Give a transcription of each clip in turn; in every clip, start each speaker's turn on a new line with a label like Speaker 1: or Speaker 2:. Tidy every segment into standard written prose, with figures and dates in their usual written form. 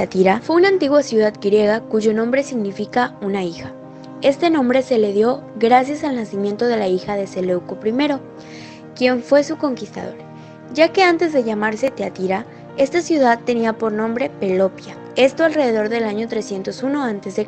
Speaker 1: Tiatira fue una antigua ciudad griega cuyo nombre significa una hija. Este nombre se le dio gracias al nacimiento de la hija de Seleuco I, quien fue su conquistador, ya que antes de llamarse Tiatira, esta ciudad tenía por nombre Pelopia, esto alrededor del año 301 a.C.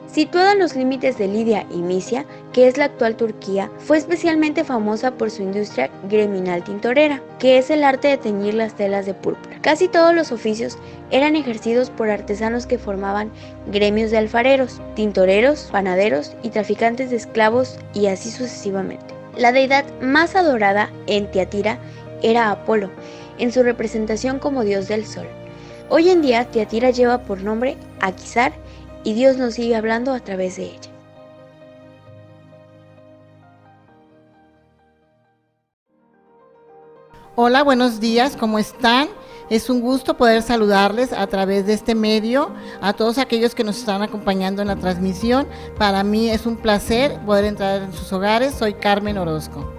Speaker 1: Situada en los límites de Lidia y Misia, que es la actual Turquía, fue especialmente famosa por su industria gremial tintorera, que es el arte de teñir las telas de púrpura. Casi todos los oficios eran ejercidos por artesanos que formaban gremios de alfareros, tintoreros, panaderos y traficantes de esclavos, y así sucesivamente. La deidad más adorada en Tiatira era Apolo, en su representación como dios del sol. Hoy en día Tiatira lleva por nombre a Quisar y Dios nos sigue hablando a través de ella.
Speaker 2: Hola, buenos días, ¿cómo están? Es un gusto poder saludarles a través de este medio, a todos aquellos que nos están acompañando en la transmisión. Para mí es un placer poder entrar en sus hogares. Soy Carmen Orozco.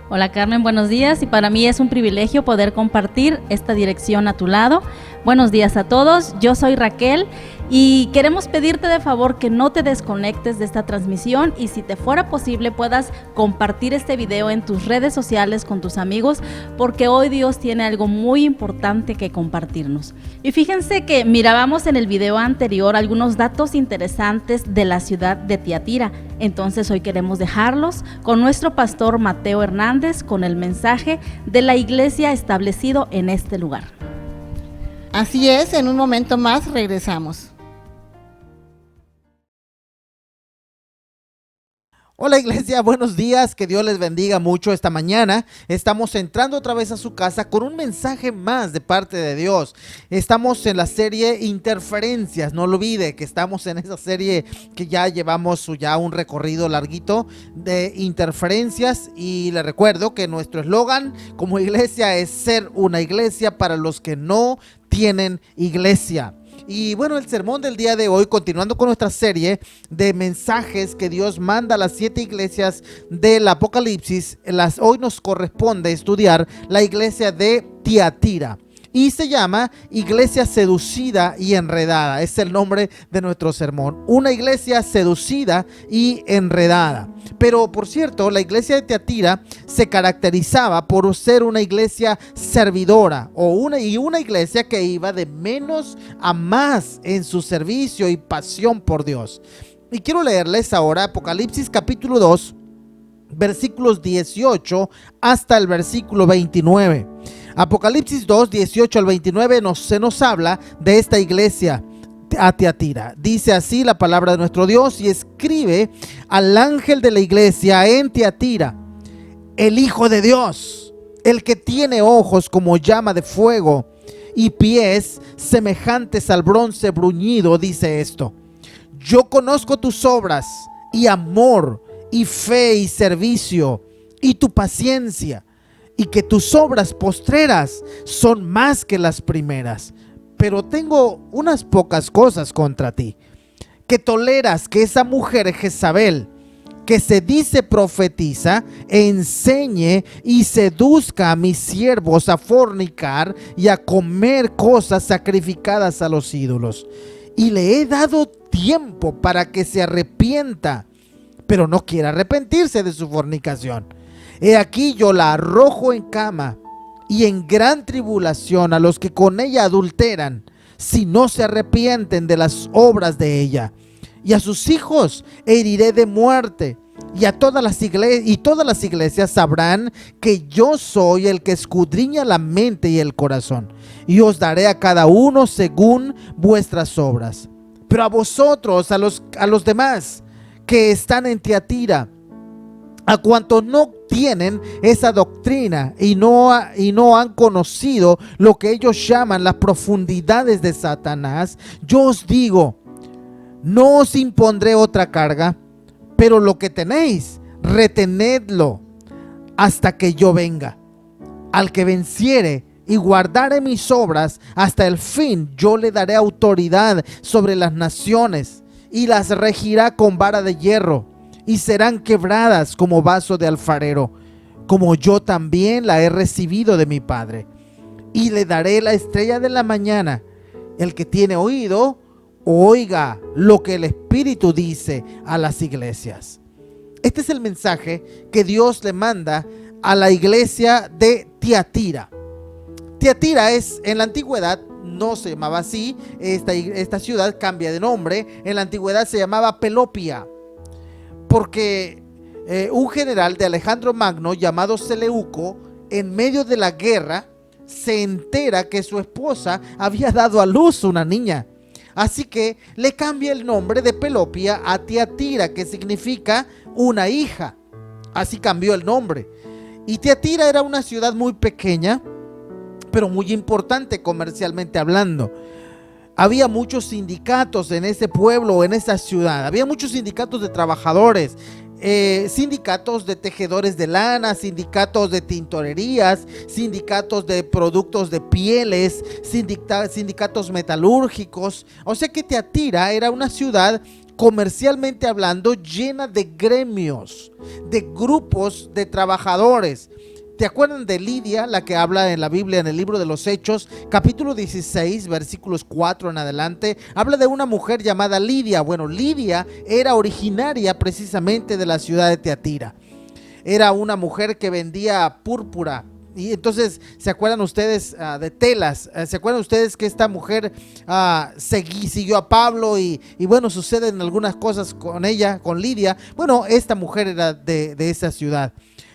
Speaker 3: Hola Carmen, buenos días, y para mí es un privilegio poder compartir esta dirección a tu lado. Buenos días a todos, yo soy Raquel y queremos pedirte de favor que no te desconectes de esta transmisión, y si te fuera posible puedas compartir este video en tus redes sociales con tus amigos, porque hoy Dios tiene algo muy importante que compartirnos. Y fíjense que mirábamos en el video anterior algunos datos interesantes de la ciudad de Tiatira. Entonces hoy queremos dejarlos con nuestro pastor Mateo Hernández con el mensaje de la iglesia establecido en este lugar.
Speaker 2: Así es, en un momento más regresamos.
Speaker 4: Hola iglesia, buenos días, que Dios les bendiga mucho esta mañana. Estamos entrando otra vez a su casa con un mensaje más de parte de Dios. Estamos en la serie Interferencias, no lo olvide que estamos en esa serie que ya llevamos un recorrido larguito de interferencias, y les recuerdo que nuestro eslogan como iglesia es ser una iglesia para los que no tienen iglesia. Y bueno, el sermón del día de hoy, continuando con nuestra serie de mensajes que Dios manda a las 7 iglesias del Apocalipsis, hoy nos corresponde estudiar la iglesia de Tiatira. Y se llama Iglesia Seducida y Enredada. Es el nombre de nuestro sermón. Una iglesia seducida y enredada. Pero por cierto, la iglesia de Tiatira se caracterizaba por ser una iglesia servidora, una iglesia que iba de menos a más en su servicio y pasión por Dios. Y quiero leerles ahora Apocalipsis capítulo 2, versículos 18 hasta el versículo 29. Apocalipsis 2, 18 al 29 se nos habla de esta iglesia a Tiatira. Dice así la palabra de nuestro Dios: y escribe al ángel de la iglesia en Tiatira, el Hijo de Dios, el que tiene ojos como llama de fuego y pies semejantes al bronce bruñido, dice esto: yo conozco tus obras y amor y fe y servicio y tu paciencia, y que tus obras postreras son más que las primeras. Pero tengo unas pocas cosas contra ti, que toleras que esa mujer Jezabel, que se dice profetiza, enseñe y seduzca a mis siervos a fornicar y a comer cosas sacrificadas a los ídolos. Y le he dado tiempo para que se arrepienta, pero no quiere arrepentirse de su fornicación. He aquí yo la arrojo en cama y en gran tribulación a los que con ella adulteran, si no se arrepienten de las obras de ella. Y a sus hijos heriré de muerte, y todas las iglesias sabrán que yo soy el que escudriña la mente y el corazón, y os daré a cada uno según vuestras obras. Pero a vosotros, a los demás que están en Tiatira, a cuantos no tienen esa doctrina y no han conocido lo que ellos llaman las profundidades de Satanás, yo os digo, no os impondré otra carga, pero lo que tenéis, retenedlo hasta que yo venga. Al que venciere y guardare mis obras hasta el fin, yo le daré autoridad sobre las naciones y las regirá con vara de hierro, y serán quebradas como vaso de alfarero, como yo también la he recibido de mi Padre. Y le daré la estrella de la mañana, El que tiene oído, oiga lo que el Espíritu dice a las iglesias. Este es el mensaje que Dios le manda a la iglesia de Tiatira. Tiatira es, en la antigüedad no se llamaba así, esta ciudad cambia de nombre. En la antigüedad se llamaba Pelopia, porque un general de Alejandro Magno llamado Seleuco, en medio de la guerra, se entera que su esposa había dado a luz una niña. Así que le cambia el nombre de Pelopia a Tiatira, que significa una hija. Así cambió el nombre. Y Tiatira era una ciudad muy pequeña, pero muy importante comercialmente hablando. Había muchos sindicatos en ese pueblo, en esa ciudad. Había muchos sindicatos de trabajadores, sindicatos de tejedores de lana, sindicatos de tintorerías, sindicatos de productos de pieles, sindicatos metalúrgicos. O sea que Tiatira era una ciudad, comercialmente hablando, llena de gremios, de grupos de trabajadores. ¿Te acuerdan de Lidia, la que habla en la Biblia, en el libro de los Hechos, capítulo 16, versículos 4 en adelante? Habla de una mujer llamada Lidia. Bueno, Lidia era originaria precisamente de la ciudad de Tiatira. Era una mujer que vendía púrpura. Y entonces, ¿se acuerdan ustedes de telas? ¿Se acuerdan ustedes que esta mujer siguió a Pablo? Y bueno, suceden algunas cosas con ella, con Lidia. Bueno, esta mujer era de esa ciudad.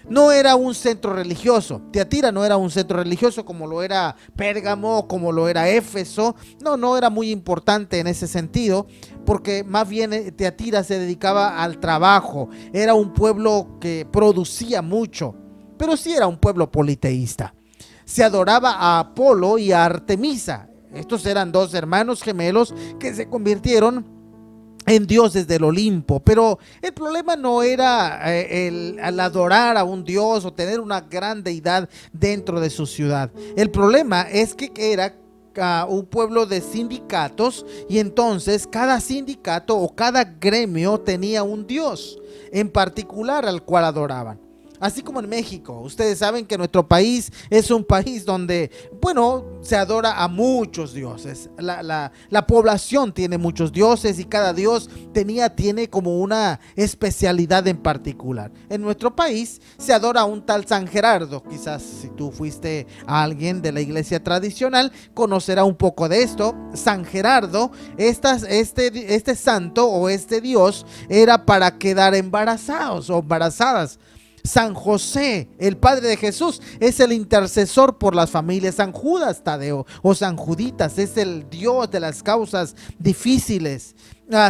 Speaker 4: No era un centro religioso. Tiatira no era un centro religioso como lo era Pérgamo, como lo era Éfeso. No era muy importante en ese sentido, porque más bien Tiatira se dedicaba al trabajo. Era un pueblo que producía mucho, pero sí era un pueblo politeísta. Se adoraba a Apolo y a Artemisa. Estos eran dos hermanos gemelos que se convirtieron en dioses del Olimpo. Pero el problema no era el adorar a un dios o tener una gran deidad dentro de su ciudad. El problema es que era un pueblo de sindicatos, y entonces cada sindicato o cada gremio tenía un dios en particular al cual adoraban. Así como en México, ustedes saben que nuestro país es un país donde, bueno, se adora a muchos dioses. La población tiene muchos dioses y cada dios tiene como una especialidad en particular. En nuestro país se adora a un tal San Gerardo. Quizás si tú fuiste a alguien de la iglesia tradicional, conocerá un poco de esto. San Gerardo, este santo o este dios era para quedar embarazados o embarazadas. San José, el padre de Jesús, es el intercesor por las familias. San Judas Tadeo o San Juditas es el dios de las causas difíciles.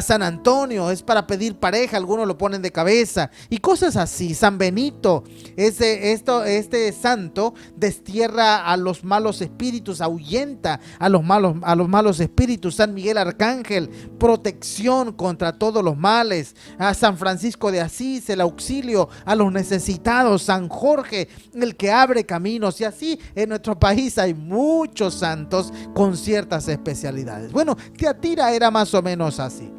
Speaker 4: San Antonio es para pedir pareja, algunos lo ponen de cabeza y cosas así. San Benito, este santo destierra a los malos espíritus, ahuyenta a los malos espíritus. San Miguel Arcángel, protección contra todos los males. San Francisco de Asís, el auxilio a los necesitados. San Jorge, el que abre caminos. Y así en nuestro país hay muchos santos con ciertas especialidades. Bueno, Tiatira era más o menos así.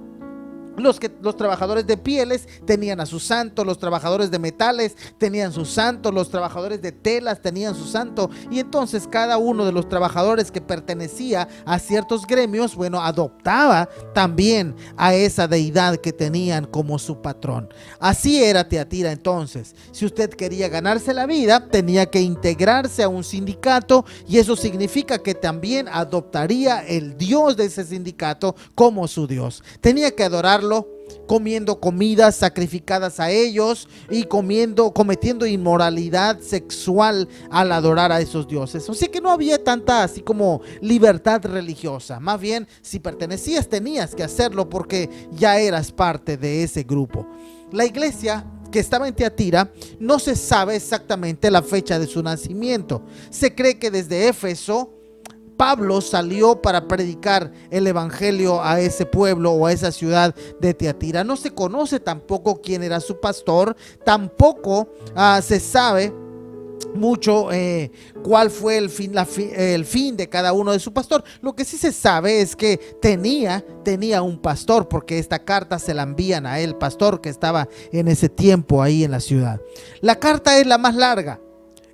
Speaker 4: Los trabajadores de pieles tenían a su santo, los trabajadores de metales tenían su santo, los trabajadores de telas tenían su santo, y entonces cada uno de los trabajadores que pertenecía a ciertos gremios, bueno, adoptaba también a esa deidad que tenían como su patrón. Así era Tiatira entonces. Si usted quería ganarse la vida, tenía que integrarse a un sindicato, y eso significa que también adoptaría el dios de ese sindicato como su dios. Tenía que adorarlo comiendo comidas sacrificadas a ellos y cometiendo inmoralidad sexual al adorar a esos dioses. Así que no había tanta así como libertad religiosa. Más bien, si pertenecías tenías que hacerlo porque ya eras parte de ese grupo. La iglesia que estaba en Tiatira no se sabe exactamente la fecha de su nacimiento. Se cree que desde Éfeso Pablo salió para predicar el evangelio a ese pueblo o a esa ciudad de Tiatira. No se conoce tampoco quién era su pastor, tampoco se sabe mucho cuál fue el fin de cada uno de su pastor. Lo que sí se sabe es que tenía un pastor, porque esta carta se la envían a él, pastor que estaba en ese tiempo ahí en la ciudad. La carta es la más larga,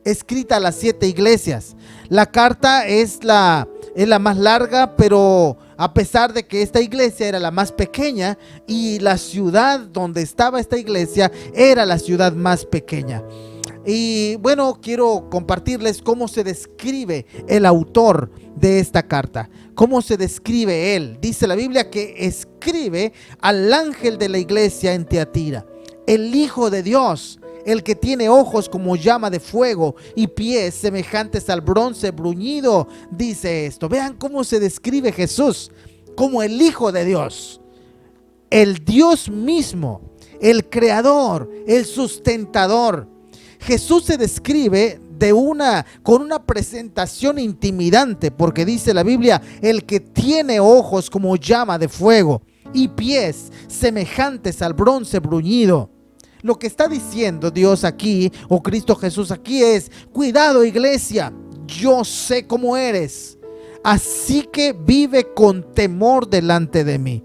Speaker 4: escrita a las 7 iglesias. La carta es la es la más larga, pero a pesar de que esta iglesia era la más pequeña y la ciudad donde estaba esta iglesia era la ciudad más pequeña. Y bueno, quiero compartirles cómo se describe el autor de esta carta, cómo se describe él. Dice la Biblia que escribe al ángel de la iglesia en Tiatira, el Hijo de Dios, el que tiene ojos como llama de fuego y pies semejantes al bronce bruñido, dice esto. Vean cómo se describe Jesús como el Hijo de Dios, el Dios mismo, el creador, el sustentador. Jesús se describe con una presentación intimidante, porque dice la Biblia, el que tiene ojos como llama de fuego y pies semejantes al bronce bruñido. Lo que está diciendo Dios aquí, o Cristo Jesús aquí, es: cuidado, iglesia, yo sé cómo eres, así que vive con temor delante de mí.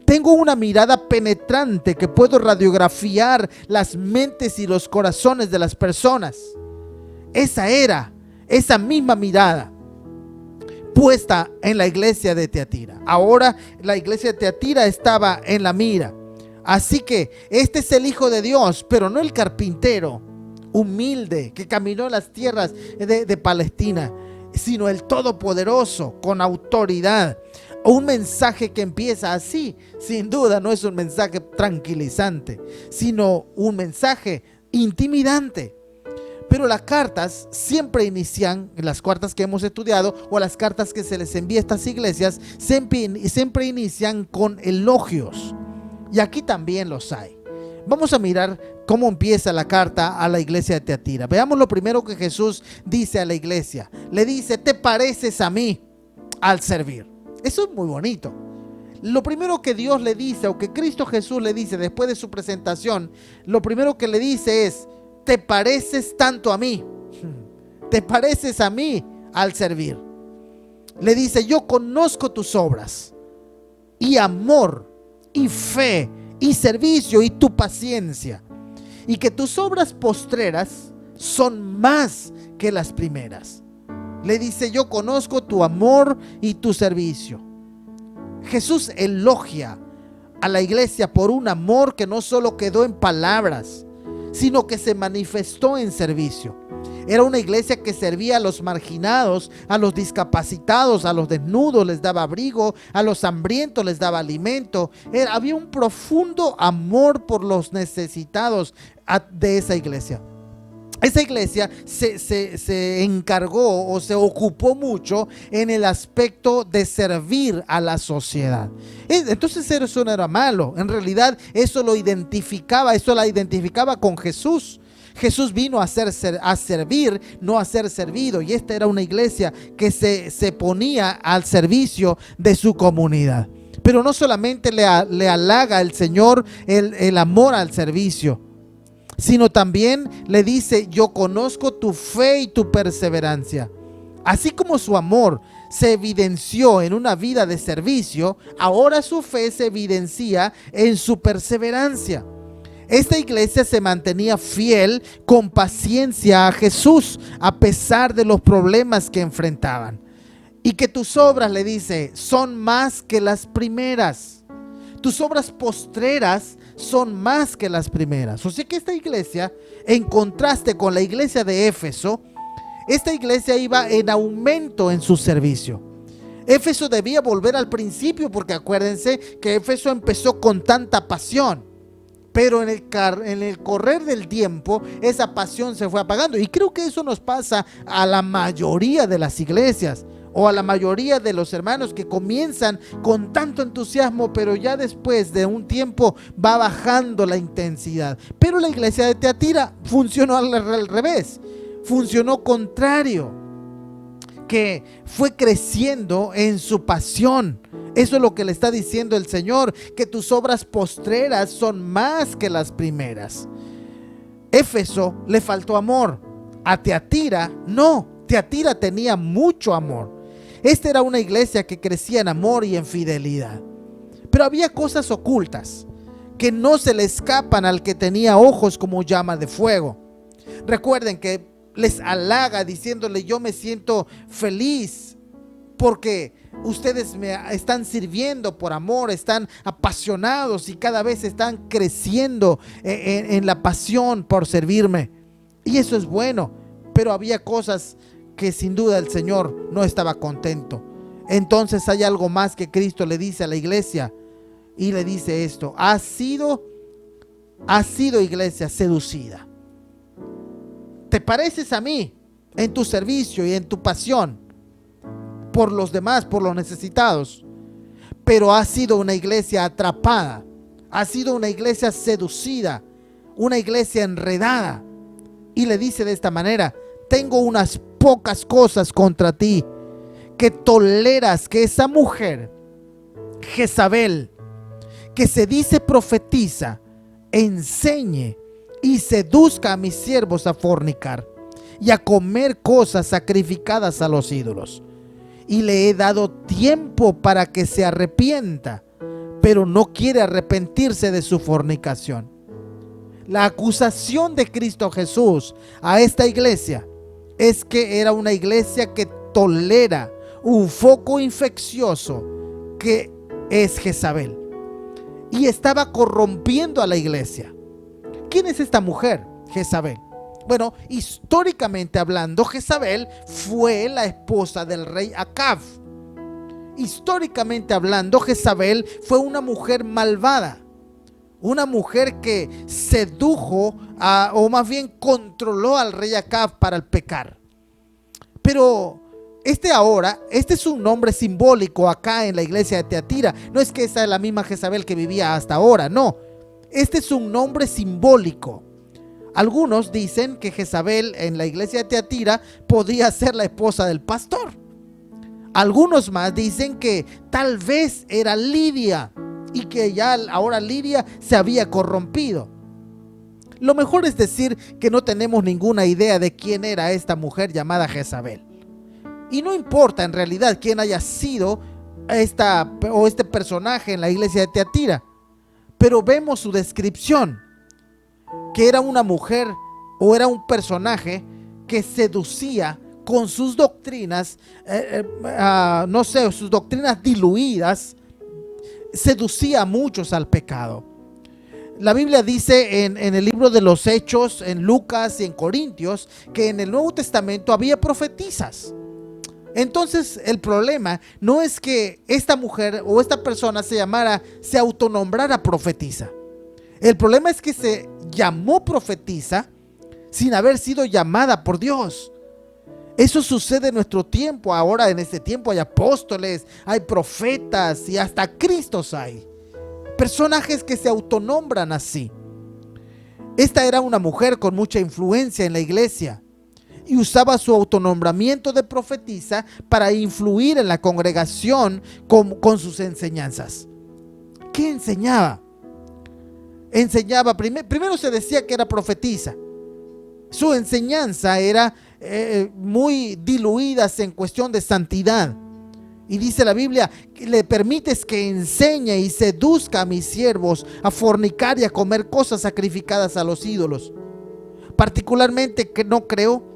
Speaker 4: Tengo una mirada penetrante que puedo radiografiar las mentes y los corazones de las personas. Esa era esa misma mirada puesta en la iglesia de Tiatira. Ahora la iglesia de Tiatira estaba en la mira. Así que este es el Hijo de Dios, pero no el carpintero humilde que caminó en las tierras de Palestina, sino el Todopoderoso con autoridad. Un mensaje que empieza así, sin duda no es un mensaje tranquilizante, sino un mensaje intimidante. Pero las cartas siempre inician, las cartas que hemos estudiado o las cartas que se les envía a estas iglesias, siempre inician con elogios. Y aquí también los hay. Vamos a mirar cómo empieza la carta a la iglesia de Tiatira. Veamos lo primero que Jesús dice a la iglesia. Le dice: te pareces a mí al servir. Eso es muy bonito. Lo primero que Dios le dice, o que Cristo Jesús le dice después de su presentación, lo primero que le dice es: te pareces tanto a mí, te pareces a mí al servir. Le dice: yo conozco tus obras y amor y fe y servicio y tu paciencia, y que tus obras postreras son más que las primeras. Le dice: yo conozco tu amor y tu servicio. Jesús elogia a la iglesia por un amor que no solo quedó en palabras, sino que se manifestó en servicio. Era una iglesia que servía a los marginados, a los discapacitados, a los desnudos les daba abrigo, a los hambrientos les daba alimento. Había un profundo amor por los necesitados de esa iglesia. Esa iglesia se encargó o se ocupó mucho en el aspecto de servir a la sociedad. Entonces eso no era malo. En realidad eso la identificaba con Jesús. Jesús vino a servir, no a ser servido. Y esta era una iglesia que se ponía al servicio de su comunidad. Pero no solamente le halaga el Señor el amor al servicio, sino también le dice: yo conozco tu fe y tu perseverancia. Así como su amor se evidenció en una vida de servicio, ahora su fe se evidencia en su perseverancia. Esta iglesia se mantenía fiel con paciencia a Jesús a pesar de los problemas que enfrentaban. Y que tus obras, le dice, son más que las primeras. Tus obras postreras son más que las primeras. O sea que esta iglesia, en contraste con la iglesia de Éfeso, esta iglesia iba en aumento en su servicio. Éfeso debía volver al principio, porque acuérdense que Éfeso empezó con tanta pasión, pero en el correr del tiempo esa pasión se fue apagando. Y creo que eso nos pasa a la mayoría de las iglesias, o a la mayoría de los hermanos, que comienzan con tanto entusiasmo, pero ya después de un tiempo va bajando la intensidad. Pero la iglesia de Tiatira funcionó al revés, funcionó contrario, que fue creciendo en su pasión. Eso es lo que le está diciendo el Señor, que tus obras postreras son más que las primeras. Éfeso le faltó amor, a Tiatira no. Tiatira tenía mucho amor. Esta era una iglesia que crecía en amor y en fidelidad. Pero había cosas ocultas que no se le escapan al que tenía ojos como llama de fuego. Recuerden que les halaga diciéndole: yo me siento feliz porque ustedes me están sirviendo por amor, están apasionados y cada vez están creciendo en la pasión por servirme. Y eso es bueno, pero había cosas que sin duda el Señor no estaba contento. Entonces hay algo más que Cristo le dice a la iglesia, y le dice esto: has sido iglesia seducida. Te pareces a mí en tu servicio y en tu pasión por los demás, por los necesitados, pero has sido una iglesia atrapada, has sido una iglesia seducida, una iglesia enredada. Y le dice de esta manera: tengo unas pocas cosas contra ti, que toleras que esa mujer, Jezabel, que se dice profetiza, enseñe y seduzca a mis siervos a fornicar y a comer cosas sacrificadas a los ídolos. Y le he dado tiempo para que se arrepienta, pero no quiere arrepentirse de su fornicación. La acusación de Cristo Jesús a esta iglesia es que era una iglesia que tolera un foco infeccioso que es Jezabel, y estaba corrompiendo a la iglesia. ¿Quién es esta mujer, Jezabel? Bueno, históricamente hablando, Jezabel fue la esposa del rey Acab. Históricamente hablando, Jezabel fue una mujer malvada, una mujer que sedujo o más bien controló al rey Acab para el pecar. Pero este es un nombre simbólico acá en la iglesia de Teatira. No es que esa es la misma Jezabel que vivía hasta ahora, no. Este es un nombre simbólico. Algunos dicen que Jezabel en la iglesia de Teatira podía ser la esposa del pastor. Algunos más dicen que tal vez era Lidia y que ya ahora Lidia se había corrompido. Lo mejor es decir que no tenemos ninguna idea de quién era esta mujer llamada Jezabel. Y no importa en realidad quién haya sido este personaje en la iglesia de Teatira, pero vemos su descripción, que era una mujer o era un personaje que seducía con sus doctrinas, sus doctrinas diluidas, seducía a muchos al pecado. La Biblia dice en el libro de los Hechos, en Lucas y en Corintios, que en el Nuevo Testamento había profetisas. Entonces el problema no es que esta mujer o esta persona se autonombrara profetisa. El problema es que se llamó profetisa sin haber sido llamada por Dios. Eso sucede en nuestro tiempo. Ahora en este tiempo hay apóstoles, hay profetas y hasta Cristos hay. Personajes que se autonombran así. Esta era una mujer con mucha influencia en la iglesia y usaba su autonombramiento de profetisa para influir en la congregación con sus enseñanzas. ¿Qué enseñaba? Primero se decía que era profetisa. Su enseñanza era muy diluida en cuestión de santidad. Y dice la Biblia, le permites que enseñe y seduzca a mis siervos a fornicar y a comer cosas sacrificadas a los ídolos. Particularmente que no creo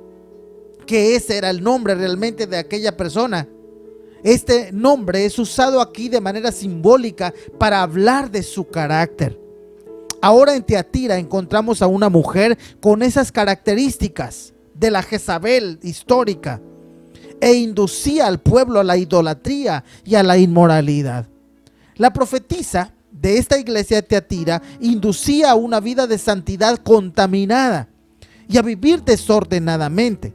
Speaker 4: que ese era el nombre realmente de aquella persona. Este nombre es usado aquí de manera simbólica para hablar de su carácter. Ahora en Teatira encontramos a una mujer con esas características de la Jezabel histórica e inducía al pueblo a la idolatría y a la inmoralidad. La profetisa de esta iglesia de Teatira inducía a una vida de santidad contaminada y a vivir desordenadamente.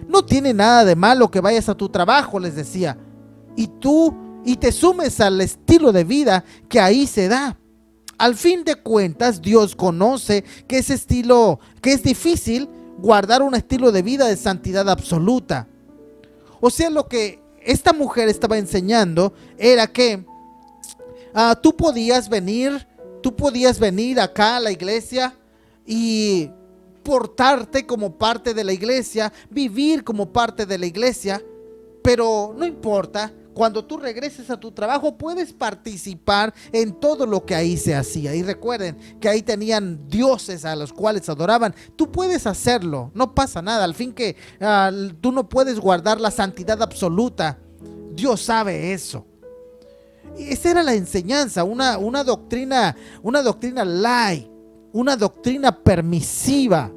Speaker 4: No tiene nada de malo que vayas a tu trabajo, les decía, y te sumes al estilo de vida que ahí se da. Al fin de cuentas, Dios conoce que que es difícil guardar un estilo de vida de santidad absoluta. O sea, lo que esta mujer estaba enseñando era que tú podías venir acá a la iglesia y portarte como parte de la iglesia, vivir como parte de la iglesia, pero no importa. Cuando tú regreses a tu trabajo puedes participar en todo lo que ahí se hacía. Y recuerden que ahí tenían dioses a los cuales adoraban. Tú puedes hacerlo, no pasa nada. Al fin que tú no puedes guardar la santidad absoluta Dios sabe eso. Y esa era la enseñanza, una doctrina light, una doctrina permisiva.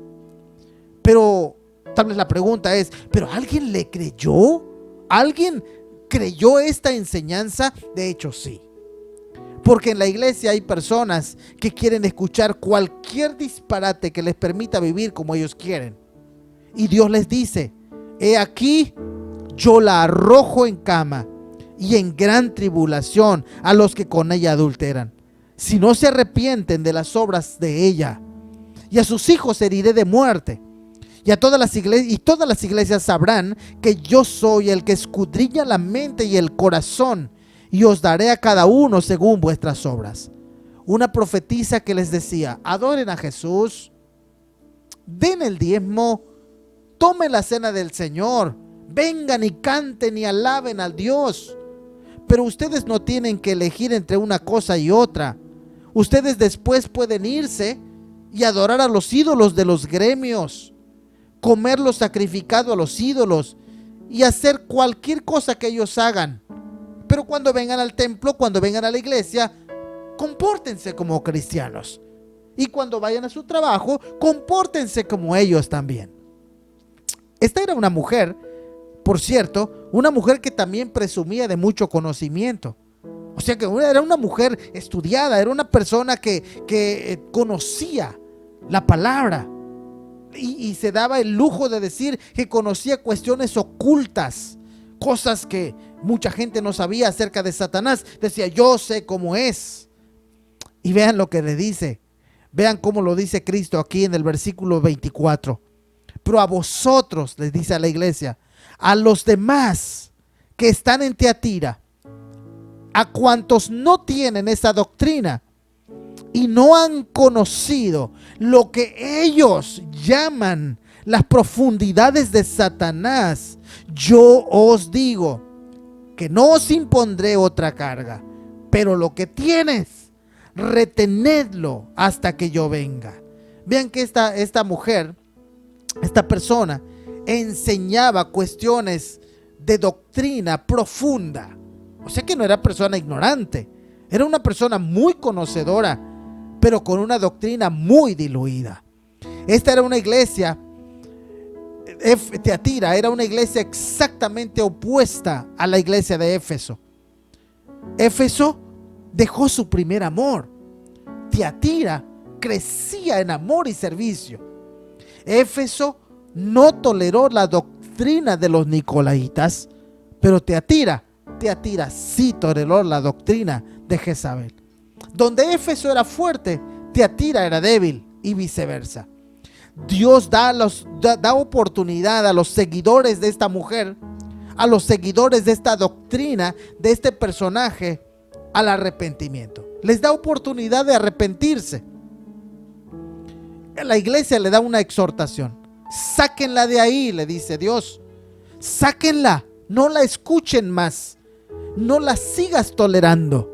Speaker 4: Pero tal vez la pregunta es, ¿pero alguien le creyó? ¿Alguien creyó esta enseñanza? De hecho, sí. Porque en la iglesia hay personas que quieren escuchar cualquier disparate que les permita vivir como ellos quieren. Y Dios les dice, he aquí, yo la arrojo en cama y en gran tribulación a los que con ella adulteran, si no se arrepienten de las obras de ella. Y a sus hijos heriré de muerte. Y todas las iglesias sabrán que yo soy el que escudriña la mente y el corazón, y os daré a cada uno según vuestras obras. Una profetisa que les decía, adoren a Jesús, den el diezmo, tomen la cena del Señor, vengan y canten y alaben al Dios. Pero ustedes no tienen que elegir entre una cosa y otra. Ustedes después pueden irse y adorar a los ídolos de los gremios, comer lo sacrificado a los ídolos y hacer cualquier cosa que ellos hagan. Pero cuando vengan al templo, cuando vengan a la iglesia, compórtense como cristianos. Y cuando vayan a su trabajo, compórtense como ellos también. Esta era una mujer, por cierto, una mujer que también presumía de mucho conocimiento. O sea que era una mujer estudiada, era una persona que conocía la palabra. Y se daba el lujo de decir que conocía cuestiones ocultas, cosas que mucha gente no sabía acerca de Satanás. Decía, yo sé cómo es. Y vean lo que le dice. Vean cómo lo dice Cristo aquí en el versículo 24. Pero a vosotros, les dice a la iglesia, a los demás que están en Tiatira, a cuantos no tienen esa doctrina y no han conocido lo que ellos llaman las profundidades de Satanás, yo os digo que no os impondré otra carga, pero lo que tienes, retenedlo hasta que yo venga. Vean que esta mujer, esta persona, enseñaba cuestiones de doctrina profunda. O sea que no era persona ignorante, era una persona muy conocedora, pero con una doctrina muy diluida. Esta era una iglesia, Tiatira era una iglesia exactamente opuesta a la iglesia de Éfeso. Éfeso dejó su primer amor. Tiatira crecía en amor y servicio. Éfeso no toleró la doctrina de los nicolaitas, pero Tiatira sí toleró la doctrina de Jezabel. Donde Éfeso era fuerte, Tiatira era débil y viceversa. Dios da oportunidad a los seguidores de esta mujer, a los seguidores de esta doctrina, de este personaje, al arrepentimiento. Les da oportunidad de arrepentirse. La iglesia le da una exhortación. Sáquenla de ahí, le dice Dios. Sáquenla, no la escuchen más. No la sigas tolerando.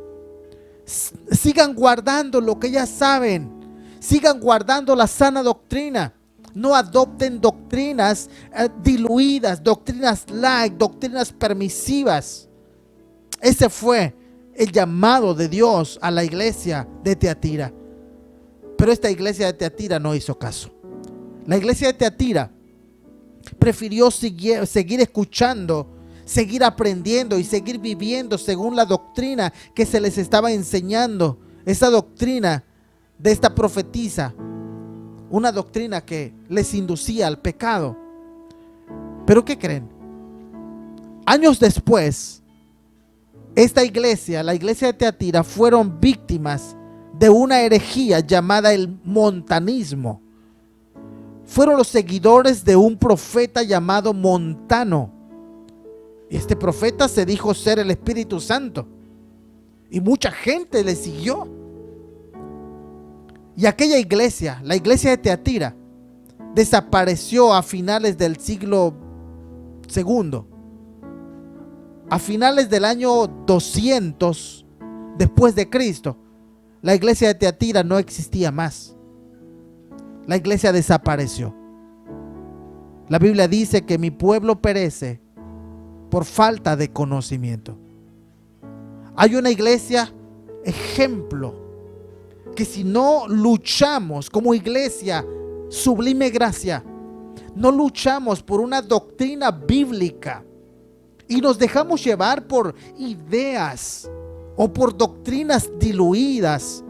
Speaker 4: Sigan guardando lo que ya saben. Sigan guardando la sana doctrina. No adopten doctrinas diluidas, doctrinas light, doctrinas permisivas. Ese fue el llamado de Dios a la iglesia de Tiatira. Pero esta iglesia de Tiatira no hizo caso. La iglesia de Tiatira prefirió seguir escuchando, seguir aprendiendo y seguir viviendo según la doctrina que se les estaba enseñando. Esa doctrina de esta profetisa, una doctrina que les inducía al pecado. ¿Pero qué creen? Años después, esta iglesia, la iglesia de Tiatira, fueron víctimas de una herejía llamada el montanismo. Fueron los seguidores de un profeta llamado Montano. Este profeta se dijo ser el Espíritu Santo y mucha gente le siguió. Y aquella iglesia, la iglesia de Tiatira, desapareció a finales del siglo II. A finales del año 200 después de Cristo, la iglesia de Tiatira no existía más. La iglesia desapareció. La Biblia dice que mi pueblo perece por falta de conocimiento. Hay una iglesia ejemplo que si no luchamos como iglesia Sublime Gracia, no luchamos por una doctrina bíblica y nos dejamos llevar por ideas o por doctrinas diluidas,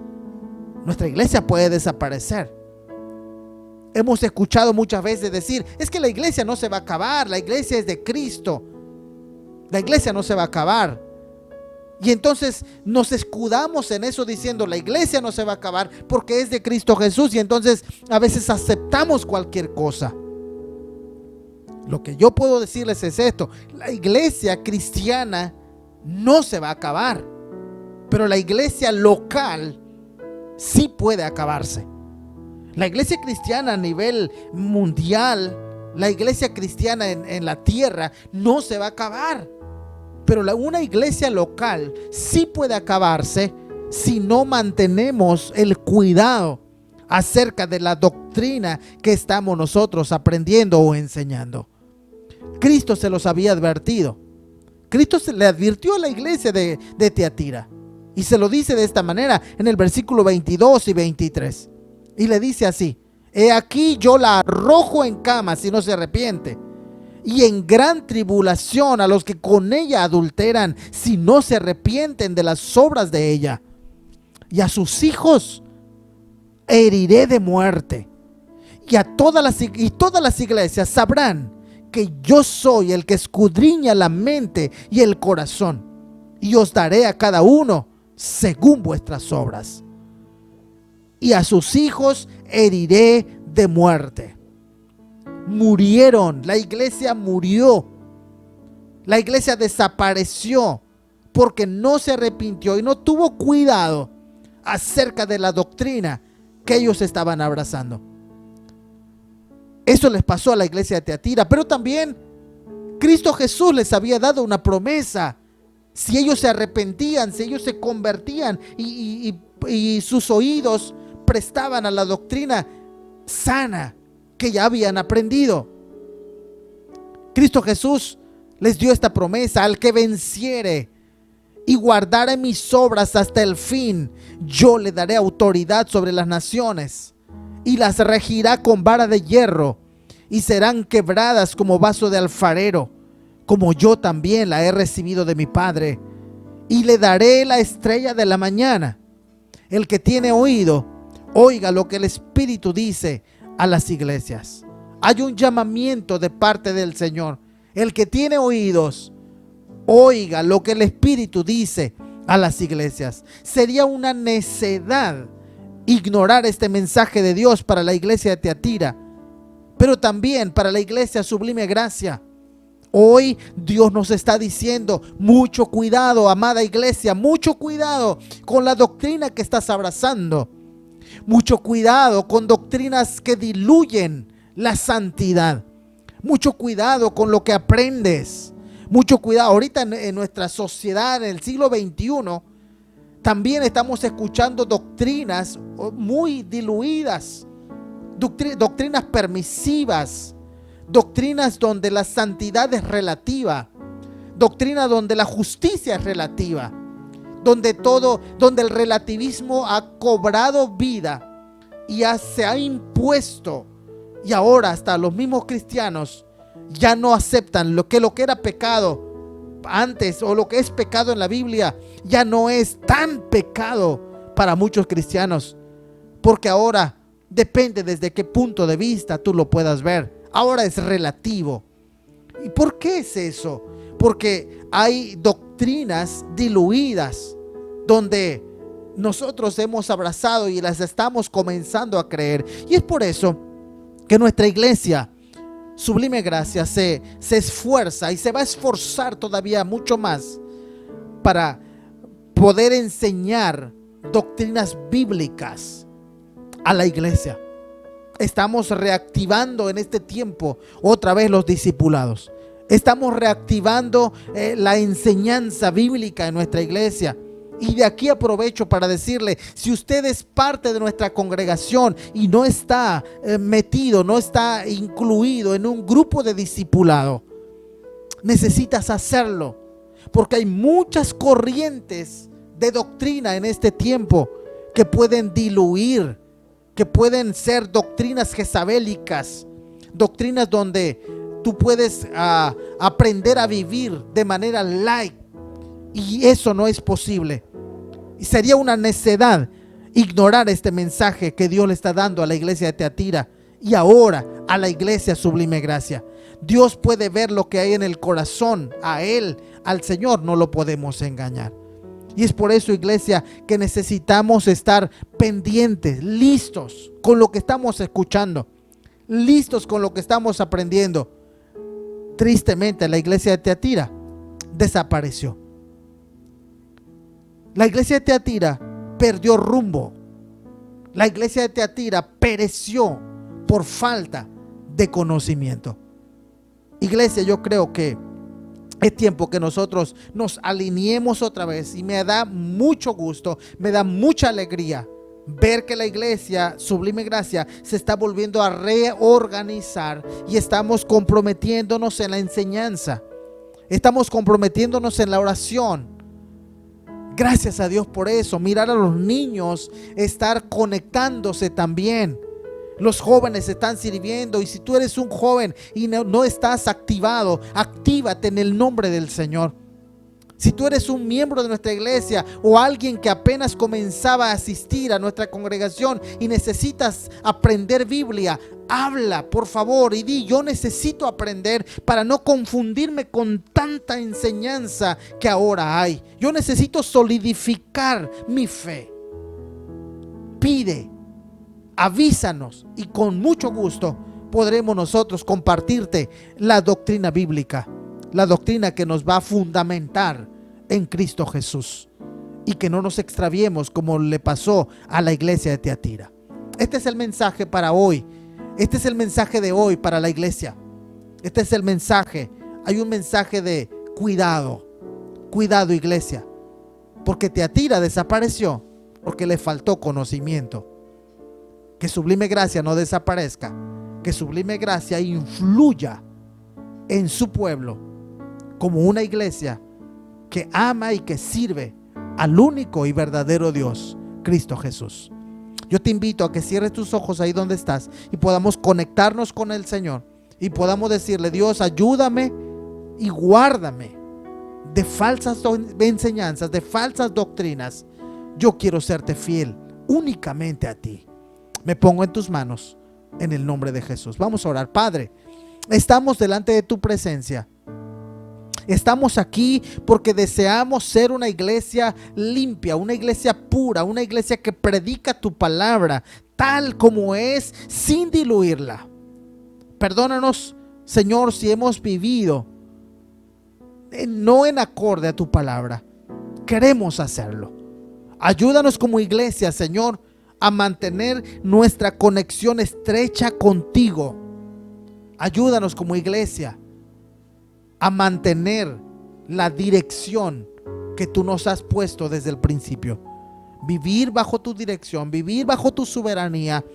Speaker 4: nuestra iglesia puede desaparecer. Hemos escuchado muchas veces decir, es que la iglesia no se va a acabar, la iglesia es de Cristo, la iglesia no se va a acabar. Y entonces nos escudamos en eso diciendo, la iglesia no se va a acabar porque es de Cristo Jesús, y entonces a veces aceptamos cualquier cosa. Lo que yo puedo decirles es esto: la iglesia cristiana no se va a acabar, pero la iglesia local sí puede acabarse. La iglesia cristiana a nivel mundial, la iglesia cristiana en la tierra no se va a acabar, pero una iglesia local sí puede acabarse si no mantenemos el cuidado acerca de la doctrina que estamos nosotros aprendiendo o enseñando. Cristo se los había advertido. Cristo se le advirtió a la iglesia de Tiatira, y se lo dice de esta manera en el versículo 22 y 23. Y le dice así: he aquí yo la arrojo en cama si no se arrepiente, y en gran tribulación a los que con ella adulteran si no se arrepienten de las obras de ella. Y a sus hijos heriré de muerte, y todas las iglesias sabrán que yo soy el que escudriña la mente y el corazón, y os daré a cada uno según vuestras obras. Y a sus hijos heriré de muerte. Murieron, la iglesia murió, la iglesia desapareció porque no se arrepintió y no tuvo cuidado acerca de la doctrina que ellos estaban abrazando. Eso les pasó a la iglesia de Tiatira, pero también Cristo Jesús les había dado una promesa. Si ellos se arrepentían, si ellos se convertían y sus oídos prestaban a la doctrina sana que ya habían aprendido, Cristo Jesús les dio esta promesa: al que venciere y guardare mis obras hasta el fin, yo le daré autoridad sobre las naciones, y las regirá con vara de hierro, y serán quebradas como vaso de alfarero, como yo también la he recibido de mi Padre. Y le daré la estrella de la mañana. El que tiene oído, oiga lo que el Espíritu dice a las iglesias. Hay un llamamiento de parte del Señor. El que tiene oídos, oiga lo que el Espíritu dice a las iglesias. Sería una necedad ignorar este mensaje de Dios para la iglesia de Tiatira, pero también para la iglesia Sublime Gracia. Hoy Dios nos está diciendo: mucho cuidado, amada iglesia, mucho cuidado con la doctrina que estás abrazando. Mucho cuidado con doctrinas que diluyen la santidad. Mucho cuidado con lo que aprendes. Mucho cuidado. Ahorita en nuestra sociedad, en el siglo XXI, también estamos escuchando doctrinas muy diluidas, doctrinas permisivas, doctrinas donde la santidad es relativa, doctrinas donde la justicia es relativa, donde el relativismo ha cobrado vida y se ha impuesto, y ahora hasta los mismos cristianos ya no aceptan lo que era pecado antes, o lo que es pecado en la Biblia ya no es tan pecado para muchos cristianos, porque ahora depende desde qué punto de vista tú lo puedas ver. Ahora es relativo. ¿Y por qué es eso? Porque hay doctrinas diluidas donde nosotros hemos abrazado y las estamos comenzando a creer. Y es por eso que nuestra iglesia Sublime Gracia se esfuerza y se va a esforzar todavía mucho más para poder enseñar doctrinas bíblicas a la iglesia. Estamos reactivando en este tiempo otra vez los discipulados. Estamos reactivando la enseñanza bíblica en nuestra iglesia. Y de aquí aprovecho para decirle: si usted es parte de nuestra congregación y no está metido, no está incluido en un grupo de discipulado, Necesitas hacerlo, porque hay muchas corrientes de doctrina en este tiempo que pueden diluir, que pueden ser doctrinas jezabélicas, doctrinas donde tú puedes aprender a vivir de manera light, y eso no es posible. Y sería una necedad ignorar este mensaje que Dios le está dando a la iglesia de Teatira y ahora a la iglesia Sublime Gracia. Dios puede ver lo que hay en el corazón. A Él, al Señor, no lo podemos engañar. Y es por eso, iglesia, que necesitamos estar pendientes, listos con lo que estamos escuchando, listos con lo que estamos aprendiendo. Tristemente, la iglesia de Teatira desapareció. La iglesia de Teatira perdió rumbo. La iglesia de Teatira pereció por falta de conocimiento. Iglesia, yo creo que es tiempo que nosotros nos alineemos otra vez, y me da mucho gusto, me da mucha alegría ver que la iglesia Sublime Gracia se está volviendo a reorganizar y estamos comprometiéndonos en la enseñanza, estamos comprometiéndonos en la oración. Gracias a Dios por eso. Mirar a los niños estar conectándose también. Los jóvenes están sirviendo, y si tú eres un joven y no estás activado, actívate en el nombre del Señor. Si tú eres un miembro de nuestra iglesia o alguien que apenas comenzaba a asistir a nuestra congregación y necesitas aprender Biblia, habla por favor y di: yo necesito aprender para no confundirme con tanta enseñanza que ahora hay. Yo necesito solidificar mi fe. Pide, avísanos, y con mucho gusto podremos nosotros compartirte la doctrina bíblica, la doctrina que nos va a fundamentar en Cristo Jesús, y que no nos extraviemos como le pasó a la iglesia de Teatira. Este es el mensaje para hoy. Este es el mensaje de hoy para la iglesia. Este es el mensaje. Hay un mensaje de cuidado. Cuidado, iglesia, porque Teatira desapareció porque le faltó conocimiento. Que Sublime Gracia no desaparezca, que Sublime Gracia influya en su pueblo como una iglesia que ama y que sirve al único y verdadero Dios, Cristo Jesús. Yo te invito a que cierres tus ojos ahí donde estás y podamos conectarnos con el Señor y podamos decirle: Dios, ayúdame y guárdame de falsas enseñanzas, de falsas doctrinas. Yo quiero serte fiel únicamente a ti. Me pongo en tus manos en el nombre de Jesús. Vamos a orar. Padre, estamos delante de tu presencia. Estamos aquí porque deseamos ser una iglesia limpia, una iglesia pura, una iglesia que predica tu palabra tal como es, sin diluirla. Perdónanos, Señor, si hemos vivido no en acorde a tu palabra. Queremos hacerlo. Ayúdanos como iglesia, Señor, a mantener nuestra conexión estrecha contigo. Ayúdanos como iglesia a mantener la dirección que tú nos has puesto desde el principio. Vivir bajo tu dirección, vivir bajo tu soberanía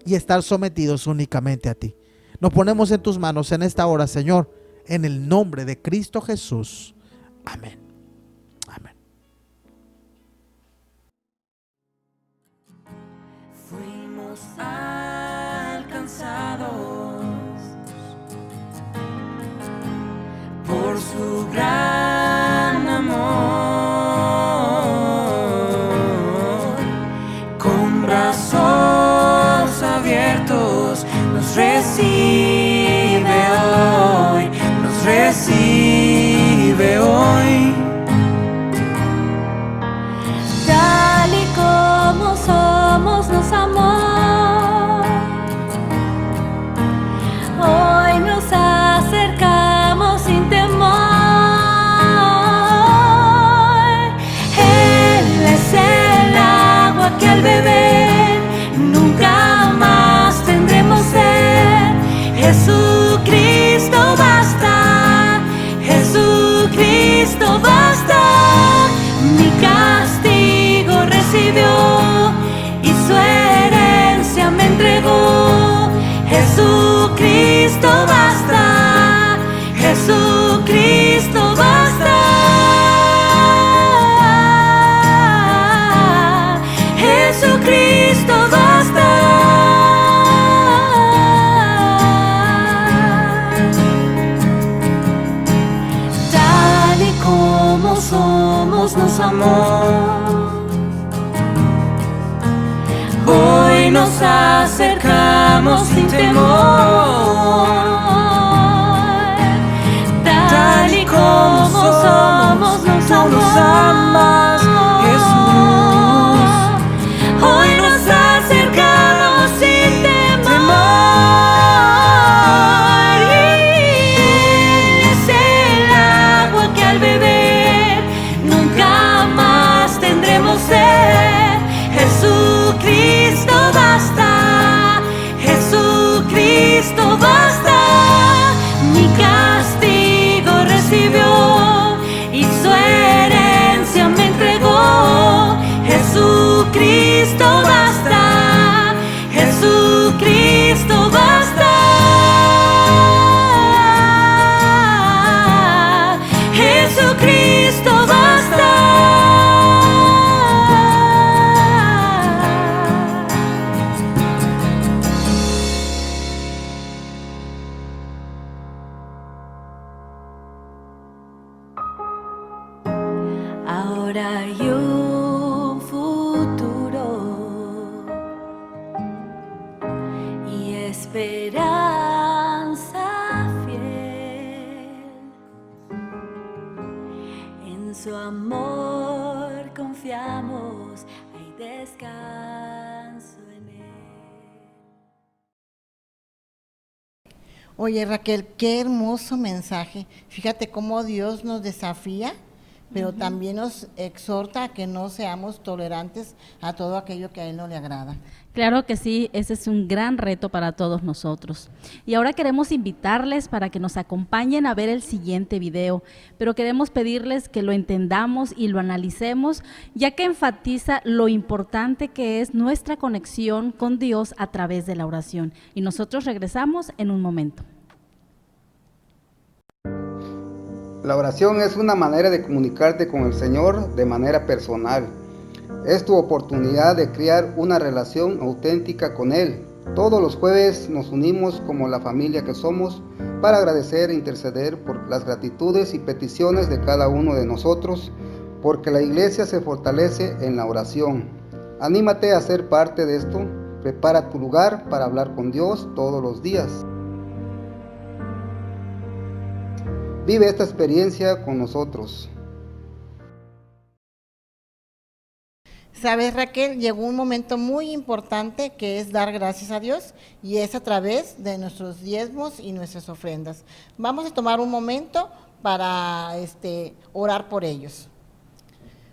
Speaker 4: y estar sometidos únicamente a ti. Nos ponemos en tus manos en esta hora, Señor, en el nombre de Cristo Jesús. Amén. Amén.
Speaker 5: Fuimos alcanzados por su gran amor. Con brazos abiertos nos recibe hoy, nos recibe hoy.
Speaker 6: Tal y como somos nos amó. Hoy nos acercamos sin temor. Él es el agua que al beber nunca más tendremos sed. Jesucristo basta, Jesucristo basta. Mi castigo recibió y su herencia me entregó. Jesucristo basta, Jesucristo
Speaker 5: amamos, nos amó. Hoy nos acercamos sin temor, tal y como somos, nos amas, Jesús. Hoy nos acercamos sin temor, y es el agua que al beber nunca más tendremos sed. Jesucristo basta, Jesucristo basta. Mi castigo recibió y su herencia me entregó. Jesucristo basta, Jesucristo basta. Jesucristo basta. Ahora hay un futuro y esperanza fiel. En su amor confiamos, hay descanso en él.
Speaker 2: Oye, Raquel, qué hermoso mensaje. Fíjate cómo Dios nos desafía, pero también nos exhorta a que no seamos tolerantes a todo aquello que a Él no le agrada.
Speaker 3: Claro que sí, ese es un gran reto para todos nosotros. Y ahora queremos invitarles para que nos acompañen a ver el siguiente video, pero queremos pedirles que lo entendamos y lo analicemos, ya que enfatiza lo importante que es nuestra conexión con Dios a través de la oración. Y nosotros regresamos en un momento.
Speaker 7: La oración es una manera de comunicarte con el Señor de manera personal. Es tu oportunidad de crear una relación auténtica con Él. Todos los jueves nos unimos como la familia que somos para agradecer e interceder por las gratitudes y peticiones de cada uno de nosotros, porque la iglesia se fortalece en la oración. Anímate a ser parte de esto. Prepara tu lugar para hablar con Dios todos los días. Vive esta experiencia con nosotros.
Speaker 2: Sabes, Raquel, llegó un momento muy importante que es dar gracias a Dios, y es a través de nuestros diezmos y nuestras ofrendas. Vamos a tomar un momento para orar por ellos.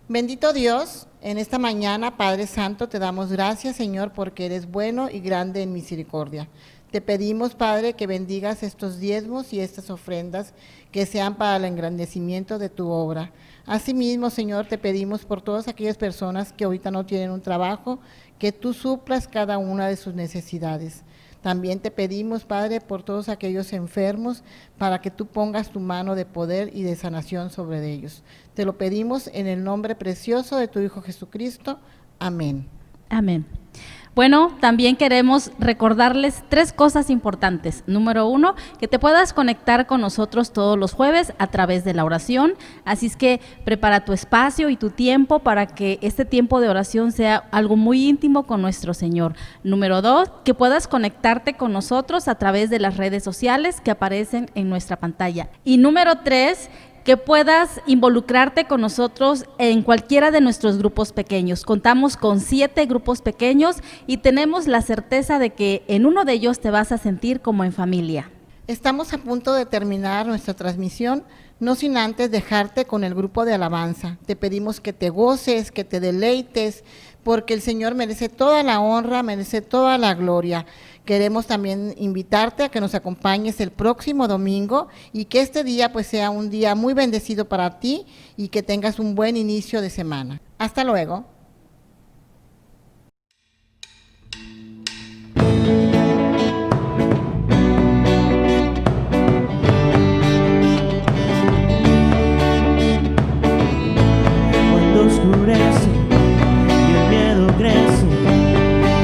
Speaker 2: Bendito Dios, en esta mañana, Padre Santo, te damos gracias, Señor, porque eres bueno y grande en misericordia. Te pedimos, Padre, que bendigas estos diezmos y estas ofrendas que sean para el engrandecimiento de tu obra. Asimismo, Señor, te pedimos por todas aquellas personas que ahorita no tienen un trabajo, que tú suplas cada una de sus necesidades. También te pedimos, Padre, por todos aquellos enfermos, para que tú pongas tu mano de poder y de sanación sobre ellos. Te lo pedimos en el nombre precioso de tu Hijo Jesucristo. Amén.
Speaker 3: Amén. Bueno, también queremos recordarles 3 cosas importantes. Número 1, que te puedas conectar con nosotros todos los jueves a través de la oración. Así es que prepara tu espacio y tu tiempo para que este tiempo de oración sea algo muy íntimo con nuestro Señor. Número 2, que puedas conectarte con nosotros a través de las redes sociales que aparecen en nuestra pantalla. Y número 3, que puedas involucrarte con nosotros en cualquiera de nuestros grupos pequeños. Contamos con 7 grupos pequeños y tenemos la certeza de que en uno de ellos te vas a sentir como en familia.
Speaker 2: Estamos a punto de terminar nuestra transmisión, no sin antes dejarte con el grupo de alabanza. Te pedimos que te goces, que te deleites, porque el Señor merece toda la honra, merece toda la gloria. Queremos también invitarte a que nos acompañes el próximo domingo y que este día pues sea un día muy bendecido para ti y que tengas un buen inicio de semana. Hasta luego.
Speaker 8: Cuando oscurece y el miedo crece,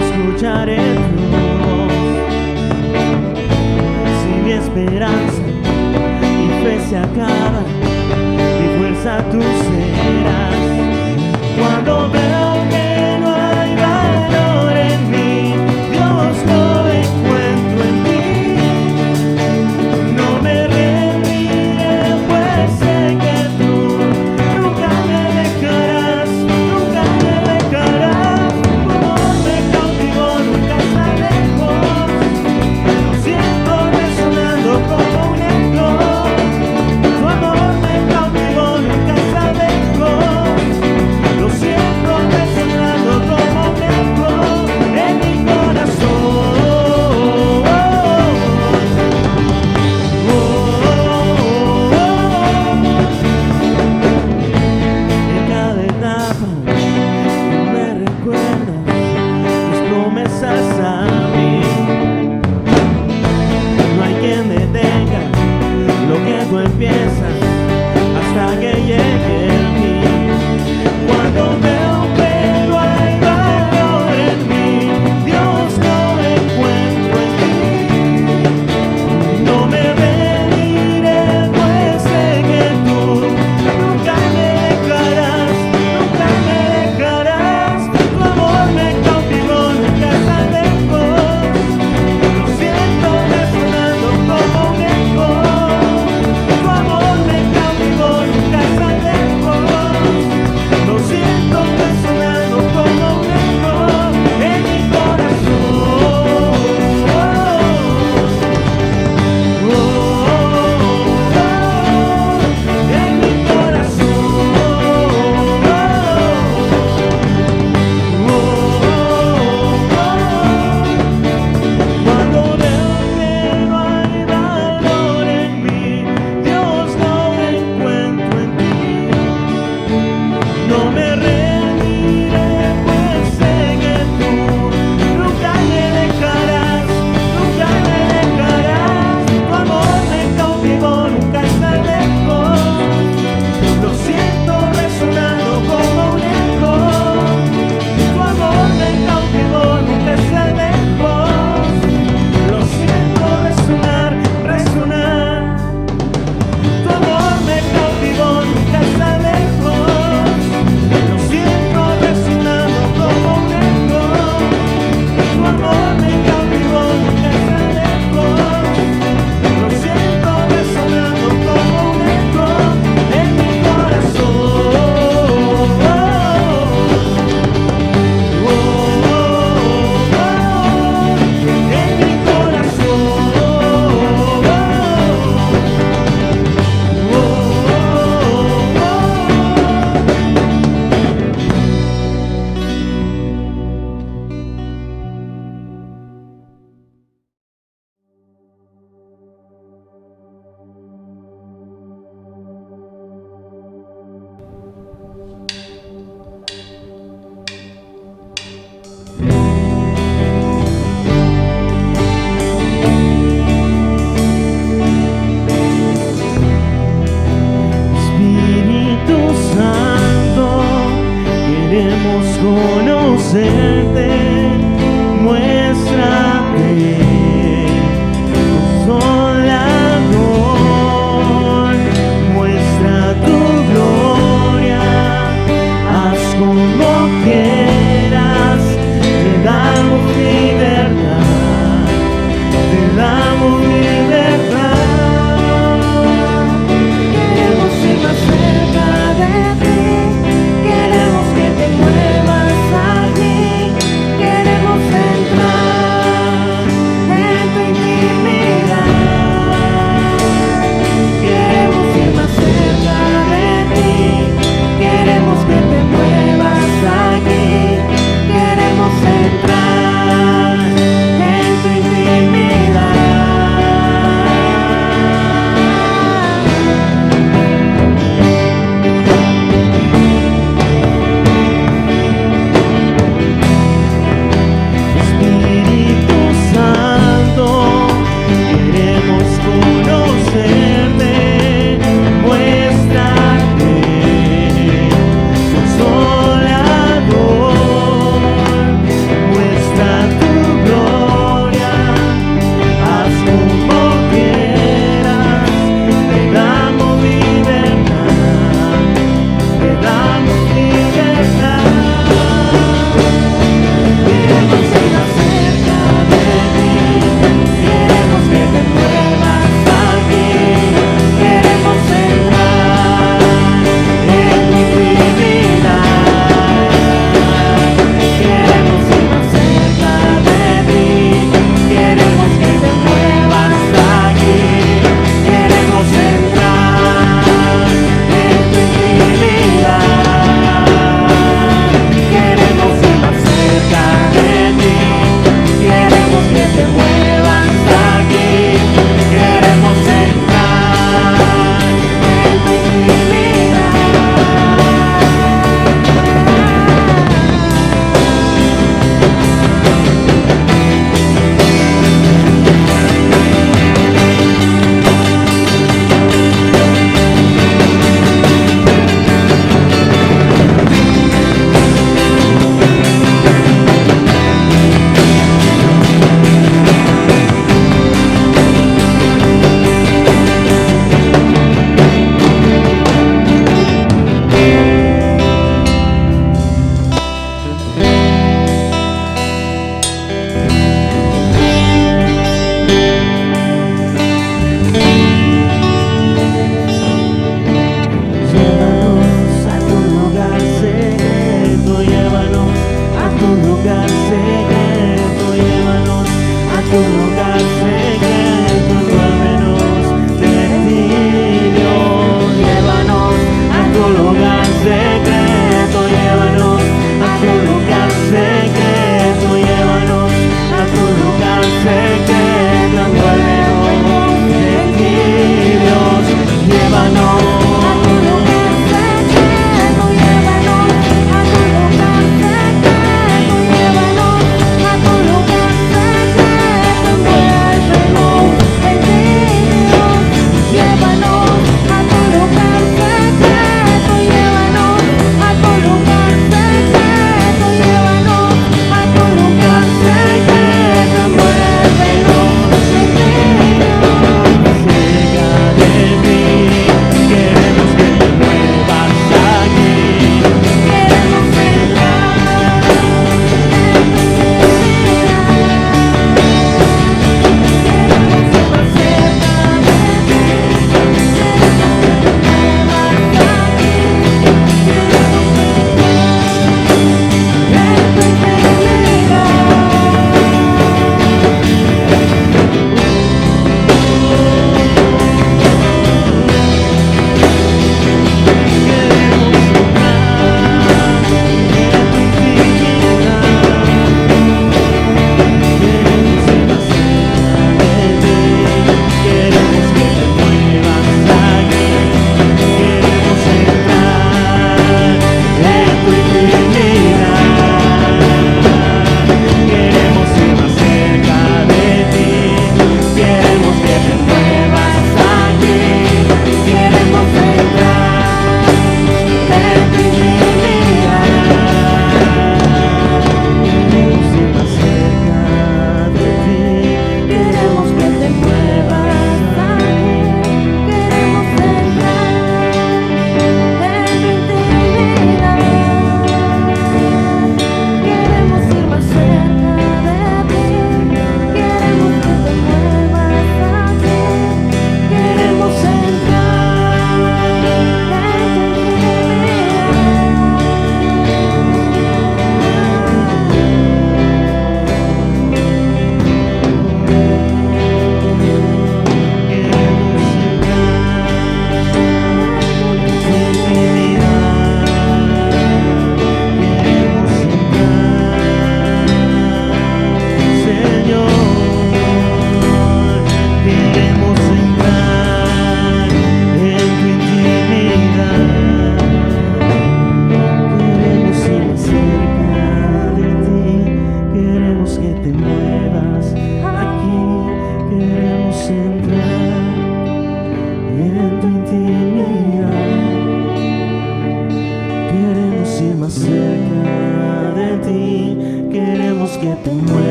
Speaker 8: escucharé tu voz. Si mi esperanza y fe se acaba, mi fuerza tú serás. tropiezas hasta que llegue el fin. Cuando veo que no hay valor en mí, Dios, no encuentro en ti. No me rendiré, pues sé que tú nunca me dejarás, nunca me dejarás. Tu amor me cautivó, nunca está lejos. Lo siento resonando como un eco. Tu amor me cautivó, nunca está lejos. Lo siento resonando como un eco en mi corazón. En mi Cuando veo que no hay valor en mí, Dios, no encuentro en ti. No me rendiré, pues sé que tú nunca me dejarás, nunca me dejarás. Tu amor me cautivó, nunca está lejos. Lo siento resonando como un eco. Tu amor me cautivó, nunca está lejos. Lo siento resonar, resonar. Tu amor me cautivó, nunca está lejos. Lo siento resonando como un eco. Tu amor me cautivó, nunca está lejos. Lo siento resonando como un eco en mi corazón. En mi Espíritu Santo, queremos conocerte, muéstrate, consolador, muestra tu gloria, haz como quieras, te damos libertad, te damos libertad. Queremos ir más cerca de ti, queremos que te muevas aquí,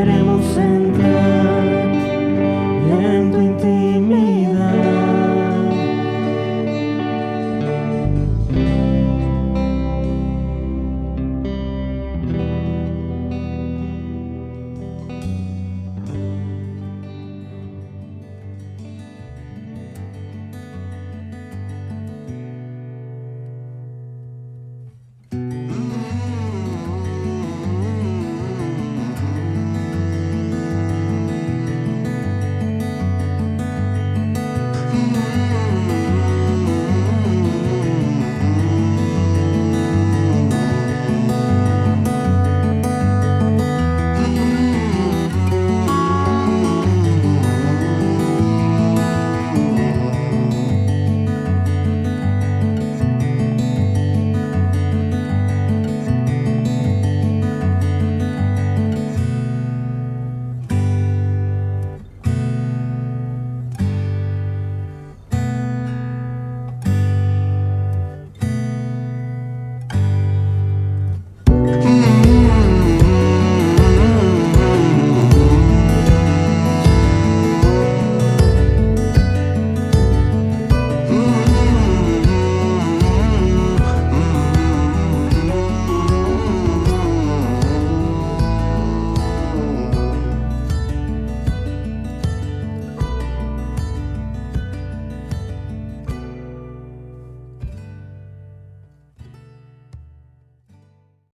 Speaker 8: queremos